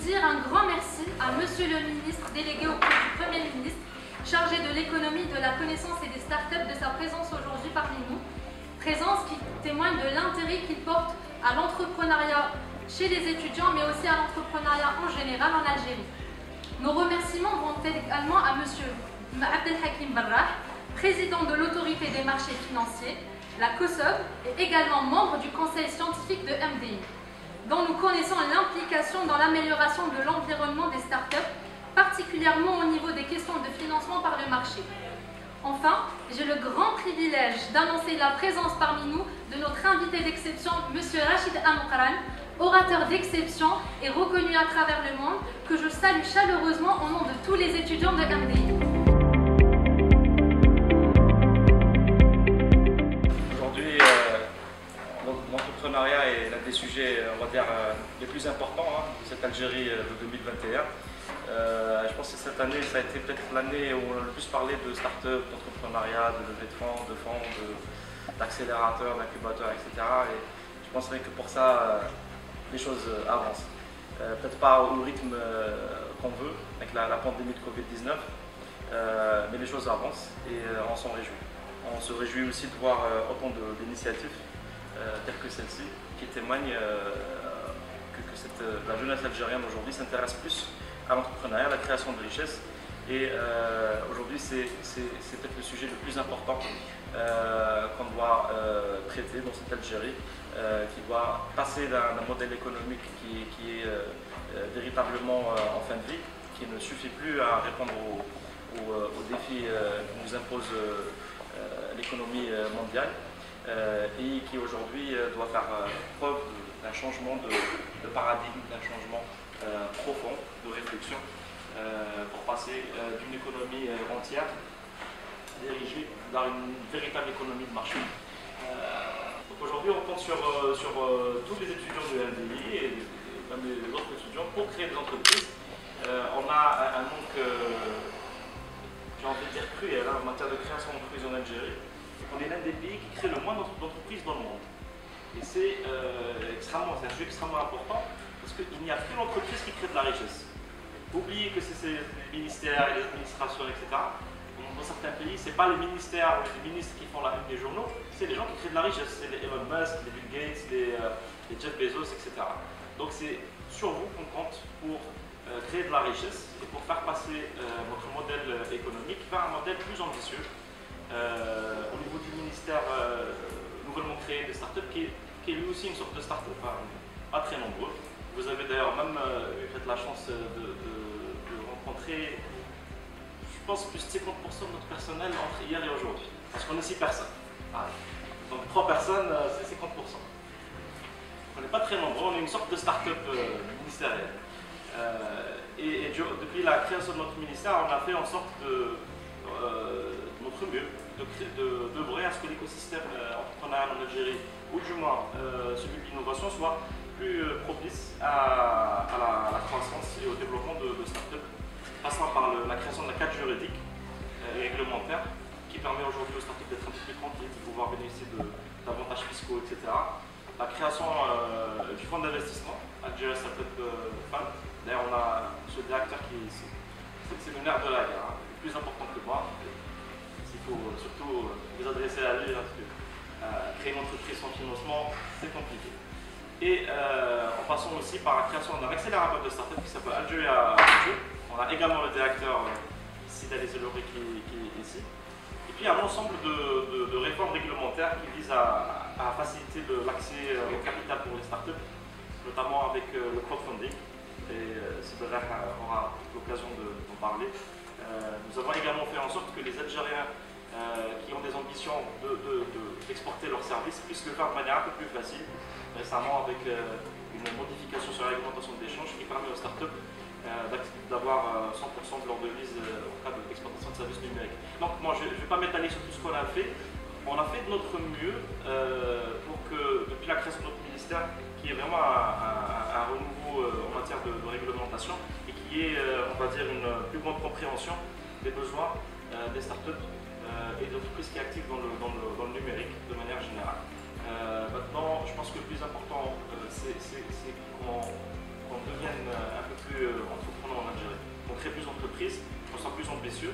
dire un grand merci à Monsieur le ministre délégué auprès du Premier ministre, chargé de l'économie, de la connaissance et des startups, de sa présence aujourd'hui parmi nous. Présence qui témoigne de l'intérêt qu'il porte à l'entrepreneuriat chez les étudiants, mais aussi à l'entrepreneuriat en général en Algérie. Nos remerciements vont également à Monsieur Abdelhakim Barrah, président de l'autorité des marchés financiers, la COSOB, et également membre du conseil scientifique de MDI, dont nous connaissons l'implication dans l'amélioration de l'environnement des startups, particulièrement au niveau des questions de financement par le marché. Enfin, j'ai le grand privilège d'annoncer la présence parmi nous de notre invité d'exception, M. Rachid Amqran, orateur d'exception et reconnu à travers le monde, que je salue chaleureusement au nom de tous les étudiants de MDI. Aujourd'hui, l'entrepreneuriat est l'un des sujets, on va dire, les plus importants de cette Algérie de 2021. Je pense que cette année, ça a été peut-être l'année où on a le plus parlé de start-up, d'entrepreneuriat, de levée de fonds, d'accélérateurs, d'incubateurs, etc. Et je penserais que pour ça, les choses avancent. Peut-être pas au rythme qu'on veut avec la pandémie de Covid-19, mais les choses avancent et on s'en réjouit. On se réjouit aussi de voir autant d'initiatives telles que celle-ci qui témoignent que la jeunesse algérienne aujourd'hui s'intéresse plus à l'entrepreneuriat, à la création de richesses. Et aujourd'hui, c'est peut-être le sujet le plus important qu'on doit traiter dans cette Algérie, qui doit passer d'un modèle économique qui est véritablement en fin de vie, qui ne suffit plus à répondre aux défis que nous impose l'économie mondiale, et qui aujourd'hui doit faire preuve d'un changement de paradigme, d'un changement profond de réflexion pour passer d'une économie entière dirigée vers une véritable économie de marché. Donc aujourd'hui, on compte sur tous les étudiants de LDI et même les autres étudiants pour créer des entreprises. On a un manque, j'ai envie de dire cruel, en matière de création d'entreprises en Algérie. On est l'un des pays qui crée le moins d'entreprises dans le monde. Et c'est un sujet extrêmement important parce qu'il n'y a plus d'entreprises qui créent de la richesse. Oubliez que c'est les ministères et les administrations, etc. Dans certains pays, ce n'est pas les ministères ou les ministres qui font la une des journaux, c'est les gens qui créent de la richesse. C'est les Elon Musk, les Bill Gates, les Jeff Bezos, etc. Donc c'est sur vous qu'on compte pour créer de la richesse et pour faire passer votre modèle économique vers un modèle plus ambitieux. Au niveau du ministère nouvellement créé des startups, qui est lui aussi une sorte de start-up, pas très nombreux. Vous avez d'ailleurs même eu la chance de rencontrer, je pense, plus de 50% de notre personnel entre hier et aujourd'hui. Parce qu'on est 6 personnes. Donc 3 personnes, c'est 50%. On n'est pas très nombreux, on est une sorte de start-up ministérielle. Et depuis la création de notre ministère, on a fait en sorte de notre mieux d'œuvrer à ce que l'écosystème entrepreneurial en Algérie, ou du moins celui de l'innovation, soit plus propice à la croissance et au développement de start-up, passant par la création de la cadre juridique et réglementaire qui permet aujourd'hui aux start-up d'être un peu plus tranquilles, de pouvoir bénéficier d'avantages fiscaux, etc. La création du fonds d'investissement, Algeria Startup Fund. D'ailleurs, on a ce directeur c'est le nerf de la guerre, le plus important que moi. Il faut surtout les adresser à lui, parce que créer une entreprise sans financement, c'est compliqué. Et en passant aussi par la création d'un accélérateur de start-up qui s'appelle Algeria. On a également le directeur ici d'Alice Eloré qui est ici. Et puis un ensemble de réformes réglementaires qui visent à faciliter l'accès au capital pour les startups, notamment avec le crowdfunding. Et Sibrah aura l'occasion d'en parler. Nous avons également fait en sorte que les Algériens qui ont des ambitions d'exporter leurs services puissent le faire de manière un peu plus facile. Récemment, avec une modification sur la réglementation de l'échange qui permet aux startups d'avoir 100% de leur devise en cas d'exportation de services numériques. Donc moi, je ne vais pas m'étaler sur tout ce qu'on a fait. On a fait de notre mieux pour que, depuis la création de notre ministère, qu'il y ait vraiment un renouveau en matière de réglementation et qu'il y ait, on va dire, une plus grande compréhension des besoins des startups et d'entreprises qui activent dans le numérique de manière générale. Maintenant, je pense que le plus important, c'est qu'on qu'on devienne un peu plus entreprenant en Algérie. On crée plus d'entreprises, on soit plus ambitieux.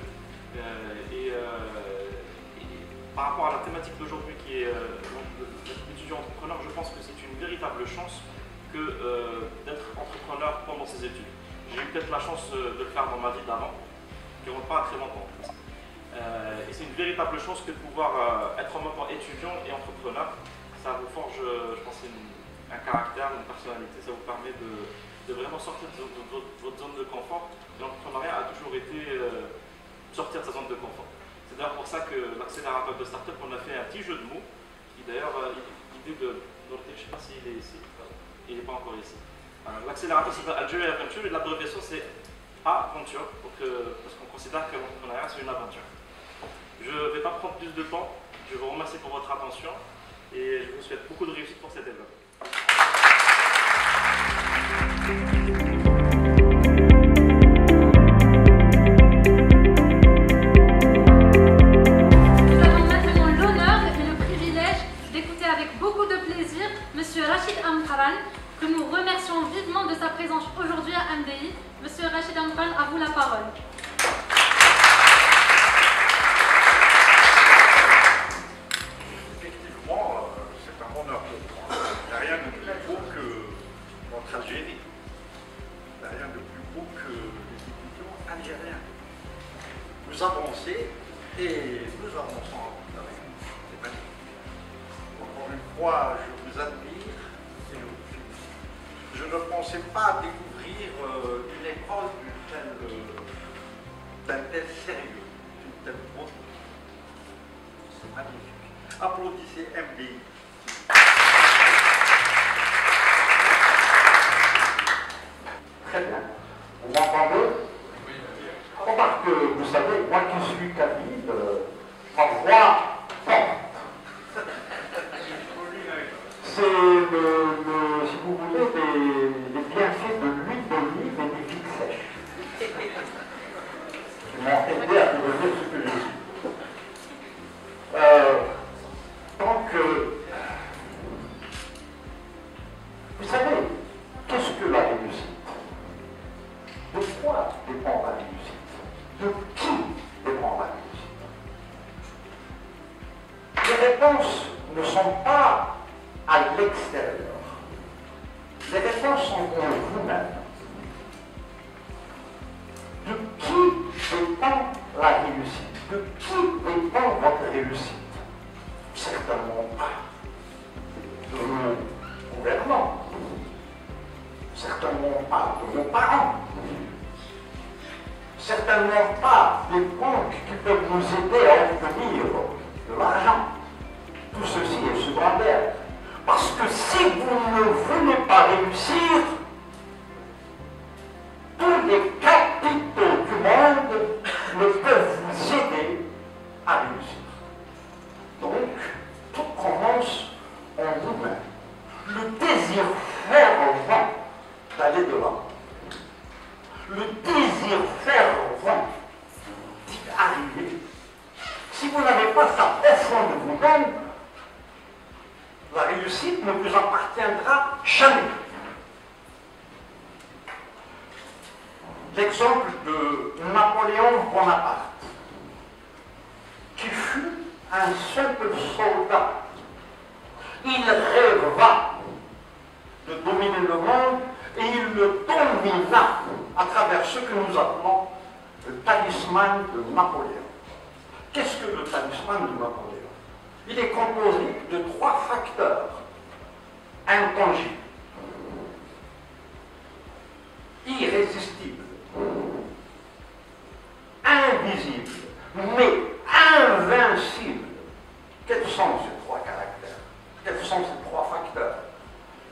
Par rapport à la thématique d'aujourd'hui qui est l'étudiant entrepreneur, je pense que c'est une véritable chance d'être entrepreneur pendant ses études. J'ai eu peut-être la chance de le faire dans ma vie d'avant, qui ne remonte pas à très longtemps en plus. Et c'est une véritable chance que de pouvoir être en même temps étudiant et entrepreneur. Ça vous forge, je pense, un caractère, une personnalité, ça vous permet de vraiment sortir de votre zone de confort. L'entrepreneuriat a toujours été sortir de sa zone de confort. C'est d'ailleurs pour ça que l'accélérateur de start-up, on a fait un petit jeu de mots, qui d'ailleurs, l'idée de Dorothée, je ne sais pas s'il est ici, il n'est pas encore ici. L'accélérateur s'appelle Algeria Adventure et l'abréviation c'est Aventure, parce qu'on considère que l'entrepreneuriat c'est une aventure. Je ne vais pas prendre plus de temps, je vous remercie pour votre attention et je vous souhaite beaucoup de réussite pour cet événement. Nous avons maintenant l'honneur et le privilège d'écouter avec beaucoup de plaisir Monsieur Rachid Amkaran, que nous remercions vivement de sa présence aujourd'hui à MDI. Monsieur Rachid Amkaran, à vous la parole. Effectivement, c'est un honneur pour moi. Il n'y a rien de plus beau que notre Algérie. Il n'y a rien de plus beau que les étudiants algériens. Nous avancez et nous avançons en même. C'est magnifique. Encore une fois, je vous admire et je vous félicite. Je ne pensais pas découvrir une école d'un tel sérieux, d'une telle beauté. C'est magnifique. Applaudissez MDI. Très bien. Vous m'entendez? Remarque que, vous savez, moi qui suis kabyle, ma voix porte. C'est, si vous voulez, les bienfaits de l'huile d'olive et des figues sèches. Qui m'ont aidé à devenir ce que je suis. Donc, vous savez, qu'est-ce que la réussite? De quoi dépend la réussite? De qui dépend la réussite? Les réponses ne sont pas à l'extérieur. Les réponses sont en vous-même. De qui dépend la réussite? De qui dépend votre réussite? Certainement pas de nos gouvernants, certainement pas de nos parents, certainement pas des banques qui peuvent nous aider à obtenir de l'argent. Tout ceci est secondaire. Parce que si vous ne voulez pas réussir, tous les capitaux du monde ne peuvent vous aider à réussir. Donc, tout commence en vous-même. Le désir fervent d'aller de l'avant. Le désir fervent d'y arriver. Si vous n'avez pas ça au fond de vous-même, la réussite ne vous appartiendra jamais. L'exemple de Napoléon Bonaparte, qui fut un simple soldat. Il rêva de dominer le monde et il le domina à travers ce que nous appelons le talisman de Napoléon. Qu'est-ce que le talisman de Napoléon? Il est composé de 3 facteurs intangibles, irrésistibles, invisibles, mais invincibles. Quels sont ces 3 caractères? Quels sont ces 3 facteurs?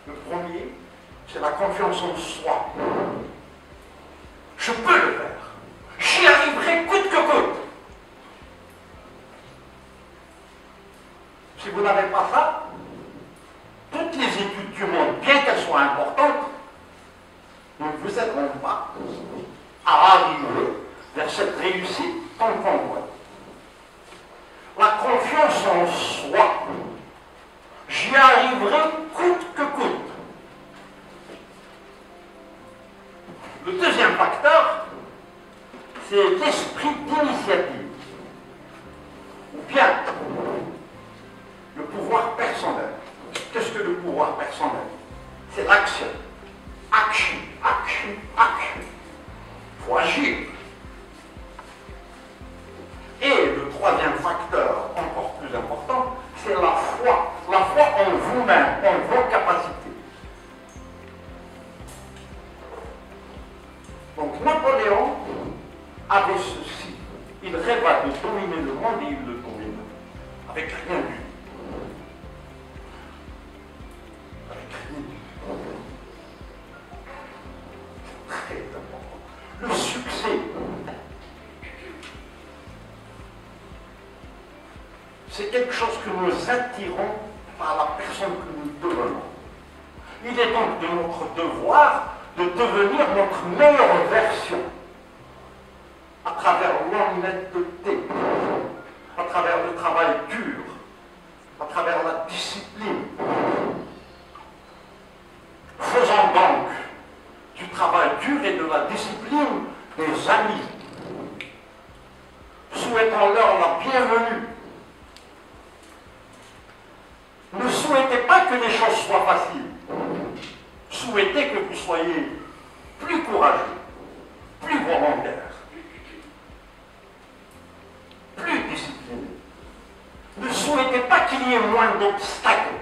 Le premier, c'est la confiance en soi. Je peux le faire. J'y arriverai coûte que coûte. Si vous n'avez pas ça, toutes les études du monde, bien qu'elles soient importantes, ne vous aideront pas à arriver vers cette réussite tant qu'on voit. La confiance en soi, j'y arriverai coûte que coûte. Le deuxième facteur, c'est l'esprit d'initiative, ou bien le pouvoir personnel. Qu'est-ce que le pouvoir personnel? C'est l'action. Action, action, action. Il faut agir. Et le troisième facteur, encore plus important, c'est la foi. La foi en vous-même, en vos capacités. Donc Napoléon avait ceci. Il rêva de dominer le monde et il le domine. Avec rien du tout. Avec rien du tout. Très important. Le succès. C'est quelque chose que nous attirons par la personne que nous devenons. Il est donc de notre devoir de devenir notre meilleure version à travers l'honnêteté, à travers le travail dur, à travers la discipline. Faisons donc du travail dur et de la discipline des amis. Souhaitons-leur la bienvenue. Ne souhaitez pas que les choses soient faciles. Souhaitez que vous soyez plus courageux, plus volontaire, plus discipliné. Ne souhaitez pas qu'il y ait moins d'obstacles.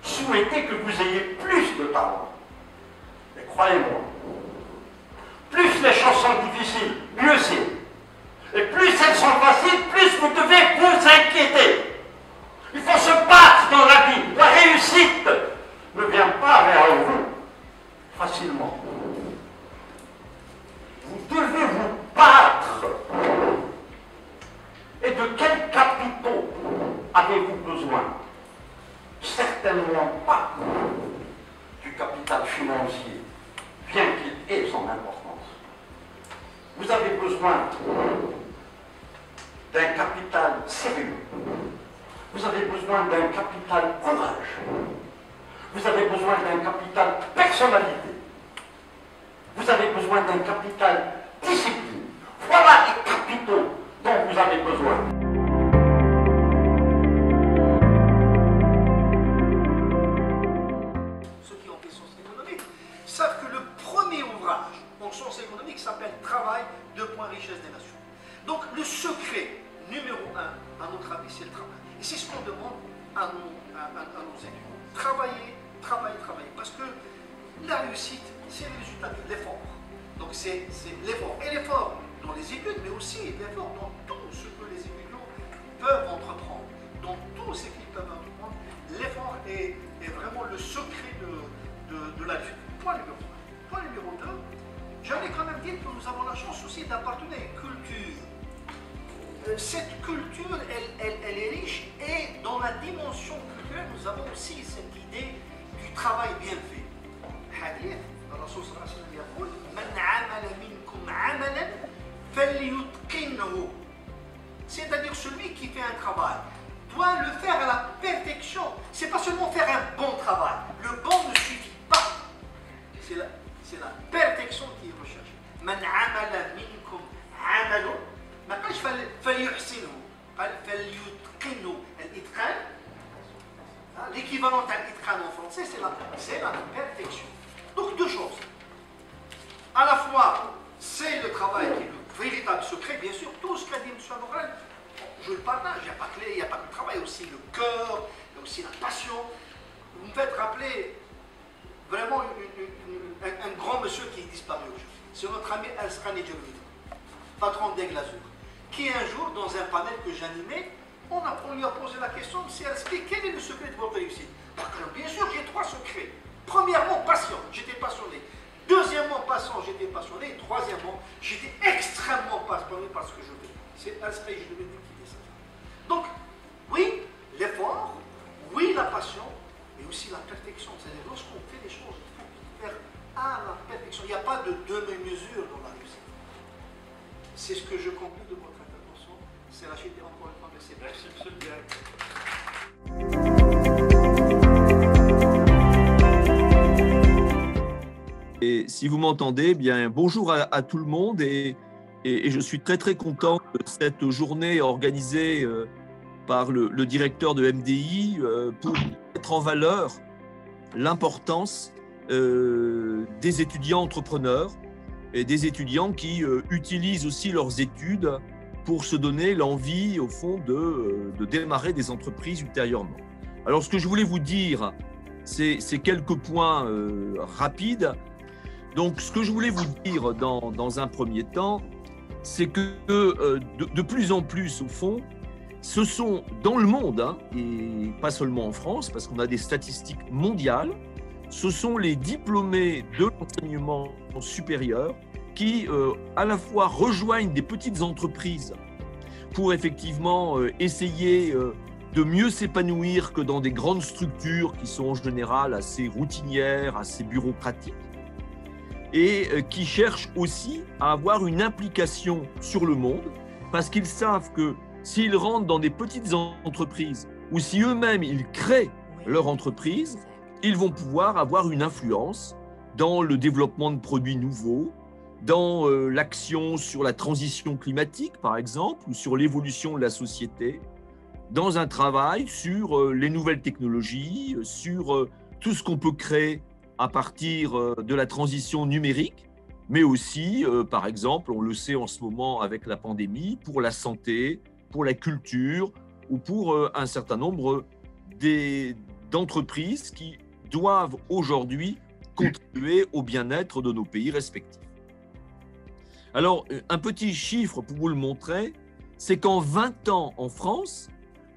Souhaitez que vous ayez plus de talent. Et croyez-moi, plus les choses sont difficiles, mieux c'est. Et plus elles sont faciles, plus vous devez vous inquiéter. Il faut se battre dans la vie. La réussite ne vient pas vers vous facilement. Vous devez vous battre. Et de quels capitaux avez-vous besoin? Certainement pas du capital financier, bien qu'il ait son importance. Vous avez besoin d'un capital sérieux. Vous avez besoin d'un capital courage. Vous avez besoin d'un capital personnalité. Vous avez besoin d'un capital discipline. Voilà les capitaux dont vous avez besoin. Ceux qui ont fait sciences économiques savent que le premier ouvrage en sciences économiques s'appelle Travail, richesse des nations. Donc le secret numéro un, à notre avis, c'est le travail. Et c'est ce qu'on demande à nos étudiants. Travailler, travailler, travailler. Parce que la réussite, c'est le résultat de l'effort. Donc c'est l'effort. Et l'effort dans les études, mais aussi l'effort dans tout ce que les étudiants peuvent entreprendre. Dans tout ce qu'ils peuvent entreprendre, l'effort est vraiment le secret de la réussite. Point numéro 1. Point numéro 2, j'allais quand même dire que nous avons la chance aussi d'appartenir à une culture. Cette culture, elle est riche, et dans la dimension culturelle, nous avons aussi cette idée du travail bien fait. Hadith, le Rasoul sallallahu alayhi wa sallam يقول من عمل منكم عملا فليتقنه. C'est-à-dire celui qui fait un travail doit le faire à la perfection. C'est pas seulement faire un bon travail. Le bon ne suffit pas. C'est la perfection qui est recherchée. من عمل منكم عملا ما قالش فليحسنه قال فليتقنه. الاتقان l'équivalent à l'itqan en français, c'est la perfection. Donc deux choses. À la fois, c'est le travail qui est le véritable secret, bien sûr, tout ce qu'a dit M. Aborel, je le partage, il n'y a pas que il n'y a pas que le travail, il y a aussi le cœur, il y a aussi la passion. Vous me faites rappeler vraiment un grand monsieur qui est disparu aujourd'hui. C'est notre ami Al-Srani Djamil, patron des Glazures, qui un jour, dans un panel que j'animais, on lui a posé la question, M. Al-Srani, quel est le secret de votre réussite? Bien sûr, j'ai trois secrets. Premièrement, passion, j'étais passionné. Deuxièmement, passion, j'étais passionné. Et troisièmement, j'étais extrêmement passionné par ce que je fais. C'est Al-Srani Djamil qui dit ça. Donc, oui, l'effort, oui, la passion, mais aussi la perfection. C'est-à-dire, lorsqu'on fait des choses, il faut faire à la perfection. Il n'y a pas de demi-mesure dans la réussite. C'est ce que je conclus de votre intervention. C'est Rachid, encore une fois, merci. Merci, monsieur le directeur. Et si vous m'entendez, bien bonjour à tout le monde et je suis très très content de cette journée organisée par le directeur de MDI pour mettre en valeur l'importance des étudiants entrepreneurs et des étudiants qui utilisent aussi leurs études pour se donner l'envie, au fond, de démarrer des entreprises ultérieurement. Alors, ce que je voulais vous dire, c'est quelques points rapides. Donc, ce que je voulais vous dire dans un premier temps, c'est que de plus en plus, au fond, ce sont dans le monde, hein, et pas seulement en France, parce qu'on a des statistiques mondiales, ce sont les diplômés de l'enseignement supérieur qui, à la fois, rejoignent des petites entreprises pour effectivement essayer de mieux s'épanouir que dans des grandes structures qui sont en général assez routinières, assez bureaucratiques, et qui cherchent aussi à avoir une implication sur le monde, parce qu'ils savent que s'ils rentrent dans des petites entreprises ou si eux-mêmes ils créent leur entreprise, ils vont pouvoir avoir une influence dans le développement de produits nouveaux, dans l'action sur la transition climatique, par exemple, ou sur l'évolution de la société, dans un travail sur les nouvelles technologies, sur tout ce qu'on peut créer à partir de la transition numérique, mais aussi, par exemple, on le sait en ce moment avec la pandémie, pour la santé, pour la culture ou pour un certain nombre d'entreprises qui doivent aujourd'hui contribuer au bien-être de nos pays respectifs. Alors, un petit chiffre pour vous le montrer, c'est qu'en 20 ans en France,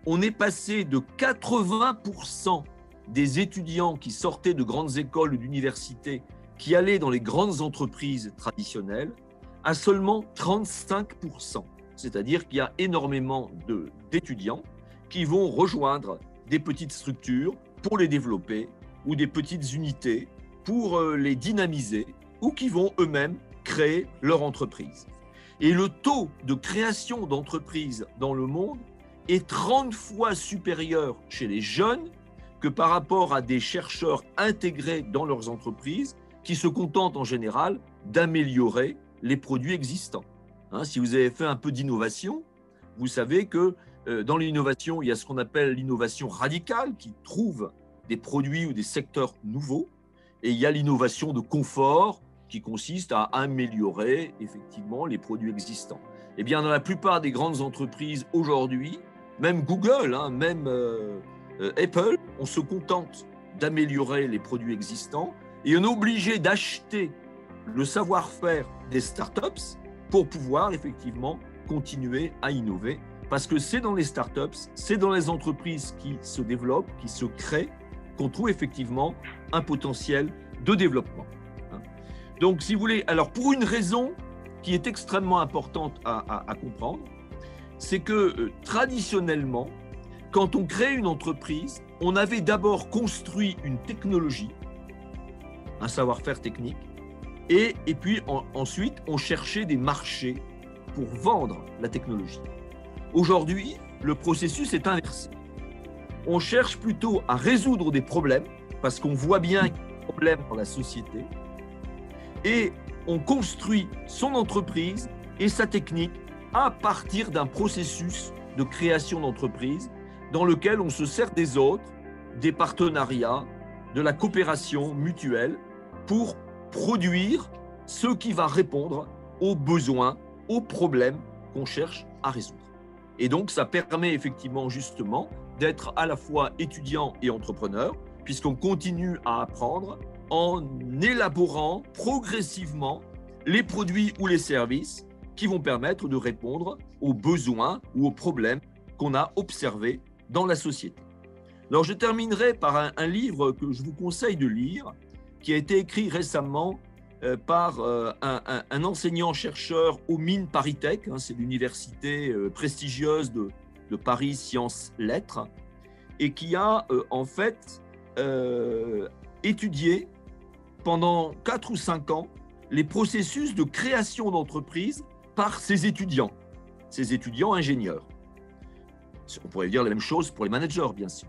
on est passé de 80% des étudiants qui sortaient de grandes écoles ou d'universités, qui allaient dans les grandes entreprises traditionnelles, à seulement 35%. C'est-à-dire qu'il y a énormément d'étudiants qui vont rejoindre des petites structures pour les développer ou des petites unités pour les dynamiser ou qui vont eux-mêmes créer leur entreprise. Et le taux de création d'entreprises dans le monde est 30 fois supérieur chez les jeunes que par rapport à des chercheurs intégrés dans leurs entreprises qui se contentent en général d'améliorer les produits existants. Hein, si vous avez fait un peu d'innovation, vous savez que dans l'innovation, il y a ce qu'on appelle l'innovation radicale qui trouve des produits ou des secteurs nouveaux, et il y a l'innovation de confort qui consiste à améliorer effectivement les produits existants. Eh bien, dans la plupart des grandes entreprises aujourd'hui, même Google, hein, même Apple, on se contente d'améliorer les produits existants et on est obligé d'acheter le savoir-faire des startups pour pouvoir effectivement continuer à innover. Parce que c'est dans les startups, c'est dans les entreprises qui se développent, qui se créent, qu'on trouve effectivement un potentiel de développement. Donc, si vous voulez, alors pour une raison qui est extrêmement importante à comprendre, c'est que traditionnellement, quand on crée une entreprise, on avait d'abord construit une technologie, un savoir-faire technique, et puis ensuite, on cherchait des marchés pour vendre la technologie. Aujourd'hui, le processus est inversé. On cherche plutôt à résoudre des problèmes, parce qu'on voit bien qu'il y a des problèmes dans la société, et on construit son entreprise et sa technique à partir d'un processus de création d'entreprise dans lequel on se sert des autres, des partenariats, de la coopération mutuelle pour produire ce qui va répondre aux besoins, aux problèmes qu'on cherche à résoudre. Et donc, ça permet effectivement justement d'être à la fois étudiant et entrepreneur, puisqu'on continue à apprendre en élaborant progressivement les produits ou les services qui vont permettre de répondre aux besoins ou aux problèmes qu'on a observés dans la société. Alors, je terminerai par un livre que je vous conseille de lire, qui a été écrit récemment par un enseignant-chercheur aux mines ParisTech, hein, c'est l'université prestigieuse de Paris Sciences Lettres, et qui a en fait étudié pendant 4 ou 5 ans les processus de création d'entreprise par ses étudiants ingénieurs. On pourrait dire la même chose pour les managers, bien sûr.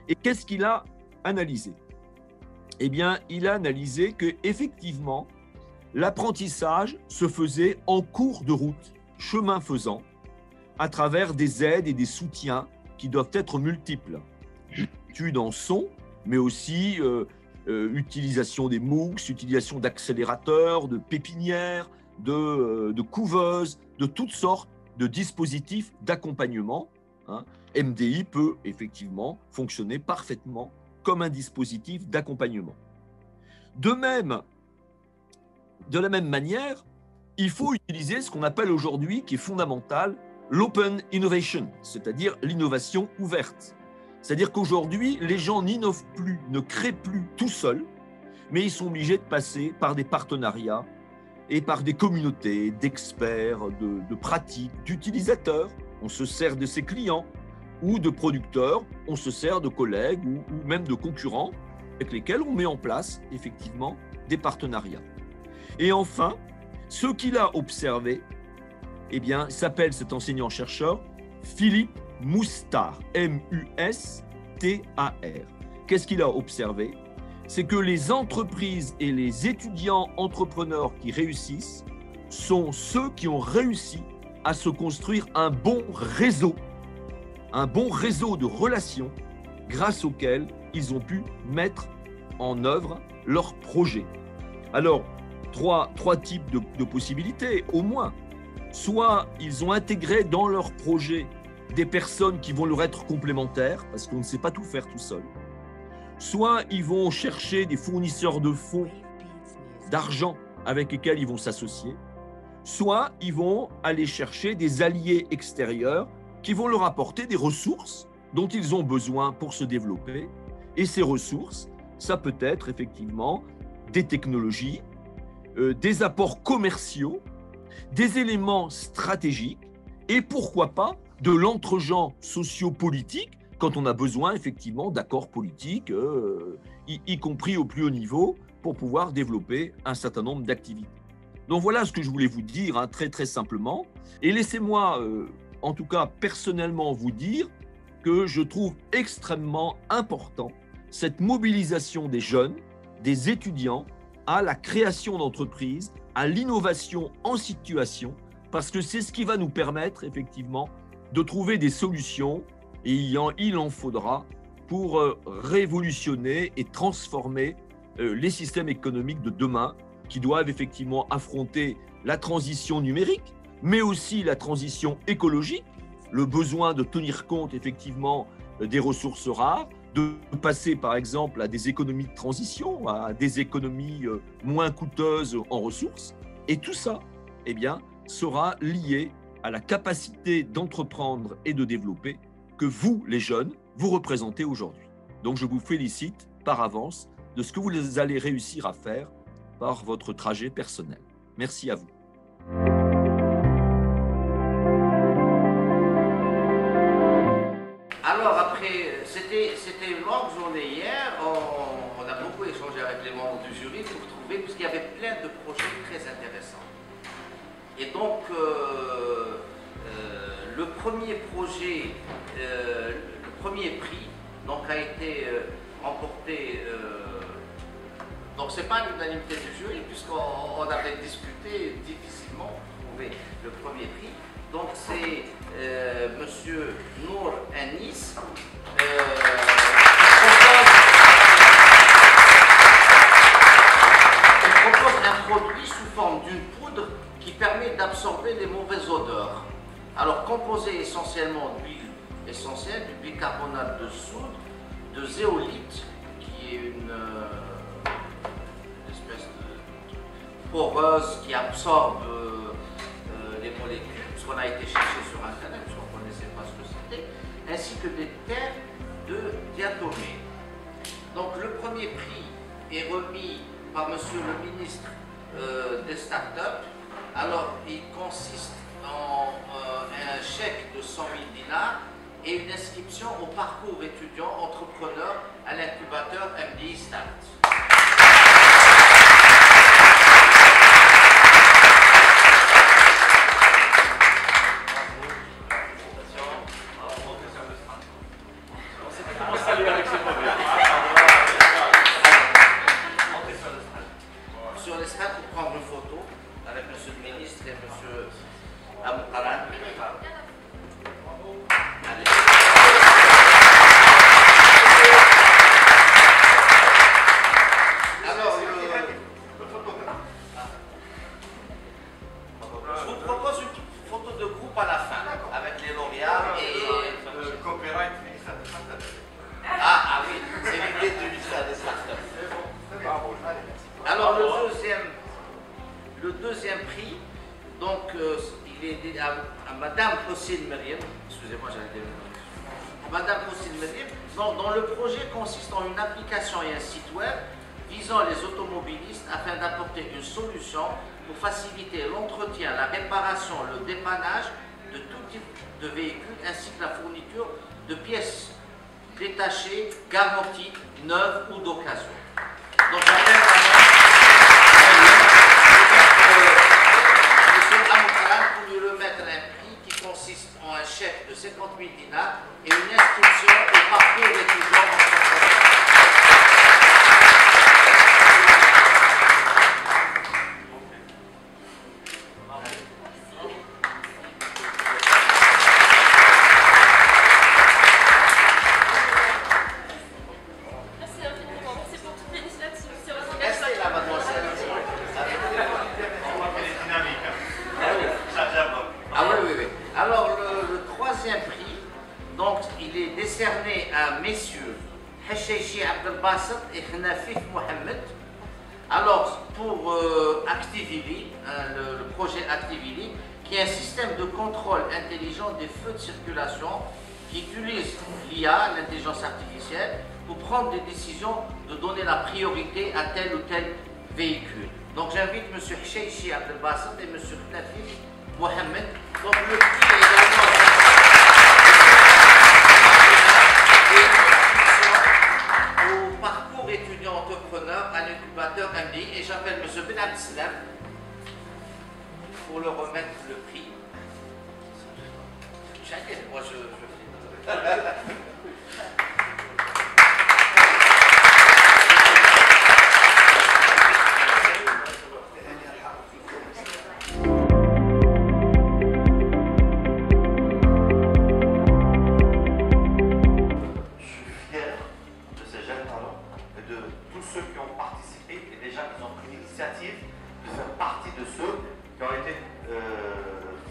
Et qu'est-ce qu'il a analysé? eh bien, il a analysé qu'effectivement, l'apprentissage se faisait en cours de route, chemin faisant, à travers des aides et des soutiens qui doivent être multiples. Études en son, mais aussi utilisation des MOOCs, utilisation d'accélérateurs, de pépinières, de couveuses, de toutes sortes de dispositifs d'accompagnement. MDI peut effectivement fonctionner parfaitement comme un dispositif d'accompagnement. De la même manière, il faut utiliser ce qu'on appelle aujourd'hui, qui est fondamental, l'open innovation, c'est-à-dire l'innovation ouverte. C'est-à-dire qu'aujourd'hui, les gens n'innovent plus, ne créent plus tout seuls, mais ils sont obligés de passer par des partenariats et par des communautés d'experts, de pratiques, d'utilisateurs. On se sert de ses clients ou de producteurs, on se sert de collègues ou même de concurrents avec lesquels on met en place effectivement des partenariats. Et enfin, ce qu'il a observé, eh bien, s'appelle cet enseignant-chercheur Philippe Moustar, M-U-S-T-A-R. Qu'est-ce qu'il a observé? C'est que les entreprises et les étudiants entrepreneurs qui réussissent sont ceux qui ont réussi à se construire un bon réseau de relations grâce auquel ils ont pu mettre en œuvre leurs projets. Alors, trois types de possibilités, au moins. Soit ils ont intégré dans leur projet des personnes qui vont leur être complémentaires, parce qu'on ne sait pas tout faire tout seul. Soit ils vont chercher des fournisseurs de fonds, d'argent avec lesquels ils vont s'associer. Soit ils vont aller chercher des alliés extérieurs qui vont leur apporter des ressources dont ils ont besoin pour se développer. Et ces ressources, ça peut être effectivement des technologies, des apports commerciaux, des éléments stratégiques et pourquoi pas de l'entre-gens socio-politique quand on a besoin effectivement d'accords politiques, y compris au plus haut niveau, pour pouvoir développer un certain nombre d'activités. Donc voilà ce que je voulais vous dire très très simplement. Et laissez-moi en tout cas personnellement vous dire que je trouve extrêmement important cette mobilisation des jeunes, des étudiants, à la création d'entreprises, à l'innovation en situation, parce que c'est ce qui va nous permettre effectivement de trouver des solutions, et il en faudra pour révolutionner et transformer les systèmes économiques de demain qui doivent effectivement affronter la transition numérique, mais aussi la transition écologique, le besoin de tenir compte effectivement des ressources rares, de passer par exemple à des économies de transition, à des économies moins coûteuses en ressources. Et tout ça, eh bien, sera lié à la capacité d'entreprendre et de développer que vous, les jeunes, vous représentez aujourd'hui. Donc je vous félicite par avance de ce que vous allez réussir à faire par votre trajet personnel. Merci à vous. Alors après, c'était une longue journée hier, on a beaucoup échangé avec les membres du jury pour trouver, puisqu'il y avait plein de projets très intéressants. Et donc, le premier projet, le premier prix, donc, a été remporté, donc c'est pas l'unanimité du jury, puisqu'on avait discuté difficilement pour trouver le premier prix. Donc c'est Monsieur Nour Anis qui propose un produit sous forme d'une poudre qui permet d'absorber les mauvaises odeurs. Alors composé essentiellement d'huile essentielle, du bicarbonate de soude, de zéolite, qui est une espèce de poreuse qui absorbe les molécules, parce qu'on a été chercher sur Internet, parce qu'on ne connaissait pas ce que c'était, ainsi que des terres de diatomée. Donc le premier prix est remis par Monsieur le ministre des startups. Alors il consiste en un chèque de 100 000 dinars et une inscription au parcours étudiant entrepreneur à l'incubateur MDI Start. ministre et M. Amoukaran. Alors, je vous propose une photo de groupe à la fin, avec les lauréats et... Le copyright, Ah oui, c'est l'idée du ministère des startups. Alors le deuxième prix, donc il est dédié à Madame Hossein Meriem. Excusez-moi, j'allais dire. Madame Hossein Meriem, dont le projet consiste en une application et un site web visant les automobilistes afin d'apporter une solution pour faciliter l'entretien, la réparation, le dépannage de tout type de véhicules ainsi que la fourniture de pièces détachées, garanties, neuves ou d'occasion. Donc j'appelle M. Amoukaran pour lui remettre un prix qui consiste en un chèque de 50 000 dinars et une inscription au parcours d'étudiant entrepreneur. Décerné à messieurs Hacheichi Abdelbasset et Khnafif Mohamed. Alors, pour Activili, le projet Activili, qui est un système de contrôle intelligent des feux de circulation qui utilise l'IA, l'intelligence artificielle, pour prendre des décisions de donner la priorité à tel ou tel véhicule. Donc, j'invite M. Hacheichi Abdelbasset et M. Khnafif Mohamed. Donc, le prix est également au parcours étudiant entrepreneur à l'incubateur MDI et j'appelle M. Ben Abdeslam pour le remettre le prix. Moi je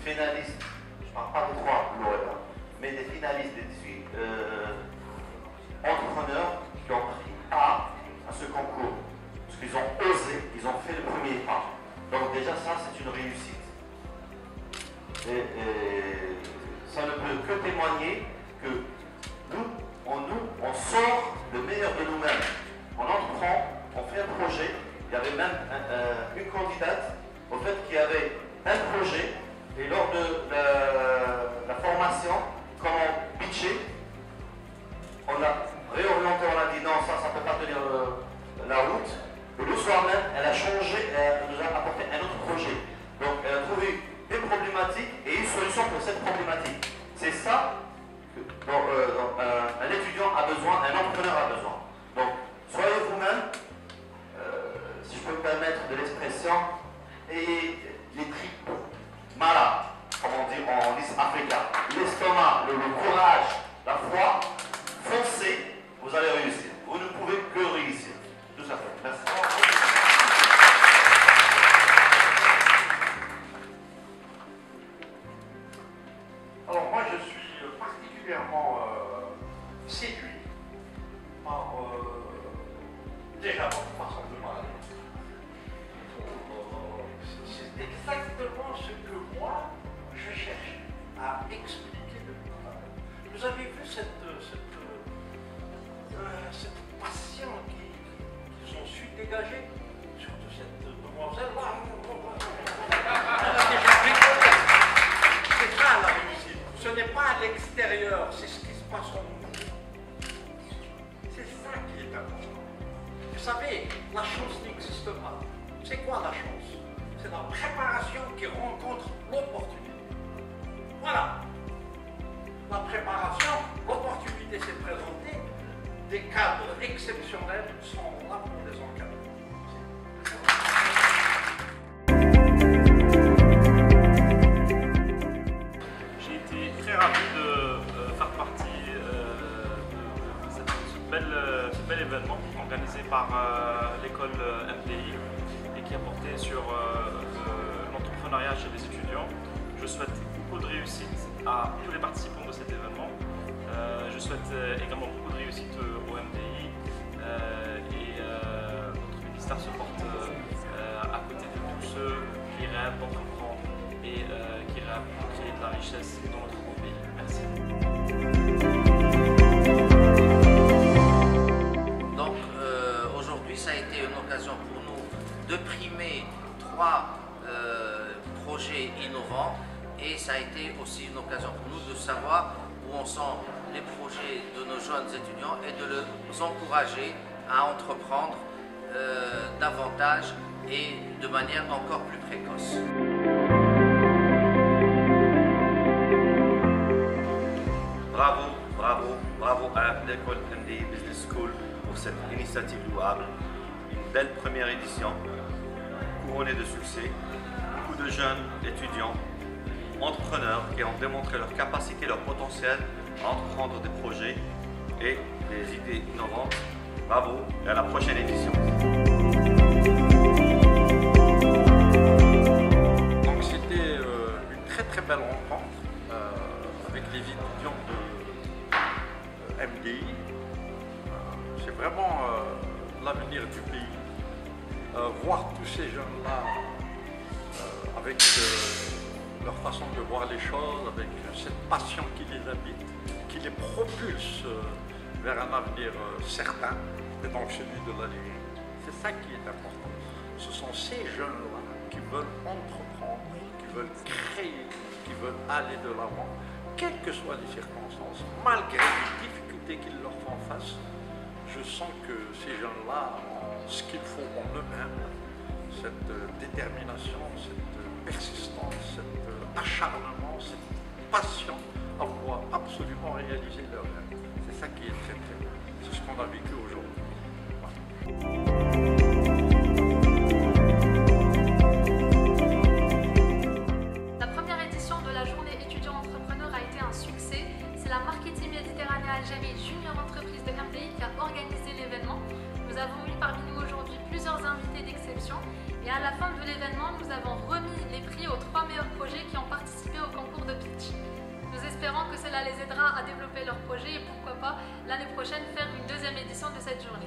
finalistes, je ne parle pas des 3 lauréats, mais des finalistes des 18 entrepreneurs qui ont pris part à ce concours. Parce qu'ils ont osé, ils ont fait le premier pas. Donc déjà ça, c'est une réussite. Et ça ne peut que témoigner que nous, on sort le meilleur de nous-mêmes. On entreprend, on fait un projet. Il y avait même une candidate au fait qu'il y avait un projet. Et lors de la formation, comment pitcher, on a réorienté, on a dit non, ça ne peut pas tenir la route. Et le soir même, elle a changé, elle nous a apporté un autre projet. Donc elle a trouvé une problématique et une solution pour cette problématique. C'est ça dont un étudiant a besoin, un entrepreneur a besoin. Donc soyez vous-même, si je peux me permettre de l'expression, et les tripes. Mala, comme on dit en East Africa, l'estomac, le courage, la foi, foncez, vous allez réussir. Vous ne pouvez que réussir. Tout ça fait. Merci. Alors moi je suis particulièrement séduit par déjà votre façon de parler. C'est exactement ce que moi je cherche à expliquer depuis tout à l'heure. Vous avez vu cette passion qu'ils ont su dégager, surtout cette demoiselle-là. C'est ça la réussite. Ce n'est pas à l'extérieur, c'est ce qui se passe en nous. C'est ça qui est important. Vous savez, la chance n'existe pas. C'est quoi la chance? C'est la préparation qui rencontre l'opportunité. Voilà. La préparation, l'opportunité s'est présentée, des cadres exceptionnels sont là pour les encadrer. les étudiants. Je souhaite beaucoup de réussite à tous les participants de cet événement. Je souhaite également beaucoup de réussite au MDI et notre ministère se porte à côté de tous ceux qui rêvent d'entreprendre et qui rêvent de créer de la richesse dans notre beau pays. Merci. Donc aujourd'hui, ça a été une occasion pour nous de primer 3 projets innovants et ça a été aussi une occasion pour nous de savoir où en sont les projets de nos jeunes étudiants et de les encourager à entreprendre davantage et de manière encore plus précoce. Bravo, bravo, bravo à l'école MDI Business School pour cette initiative louable. Une belle première édition, couronnée de succès. Beaucoup de jeunes étudiants, entrepreneurs qui ont démontré leur capacité, leur potentiel à entreprendre des projets et des idées innovantes. Bravo et à la prochaine édition. Donc c'était une très belle rencontre avec les étudiants de MDI. C'est vraiment l'avenir du pays. Voir tous ces jeunes-là avec leur façon de voir les choses, avec cette passion qui les habite, qui les propulse vers un avenir certain, et donc celui de l'Algérie. C'est ça qui est important. Ce sont ces jeunes-là qui veulent entreprendre, qui veulent créer, qui veulent aller de l'avant, quelles que soient les circonstances, malgré les difficultés qu'ils leur font face. Je sens que ces jeunes-là ont ce qu'il faut en eux-mêmes, cette détermination, cette persistance, cet acharnement, cette passion à vouloir absolument réaliser leur rêve. C'est ça qui est très bien. C'est ce qu'on a vécu aujourd'hui. La première édition de la journée étudiant entrepreneur a été un succès. C'est la Marketing Méditerranée Algérie Junior Entreprise de MDI qui a organisé l'événement. Nous avons eu parmi nous aujourd'hui plusieurs invités d'exception et à la fin de l'événement, nous avons remis les prix aux 3 meilleurs projets qui ont participé au concours de pitch. Nous espérons que cela les aidera à développer leurs projets et pourquoi pas l'année prochaine faire une 2e édition de cette journée.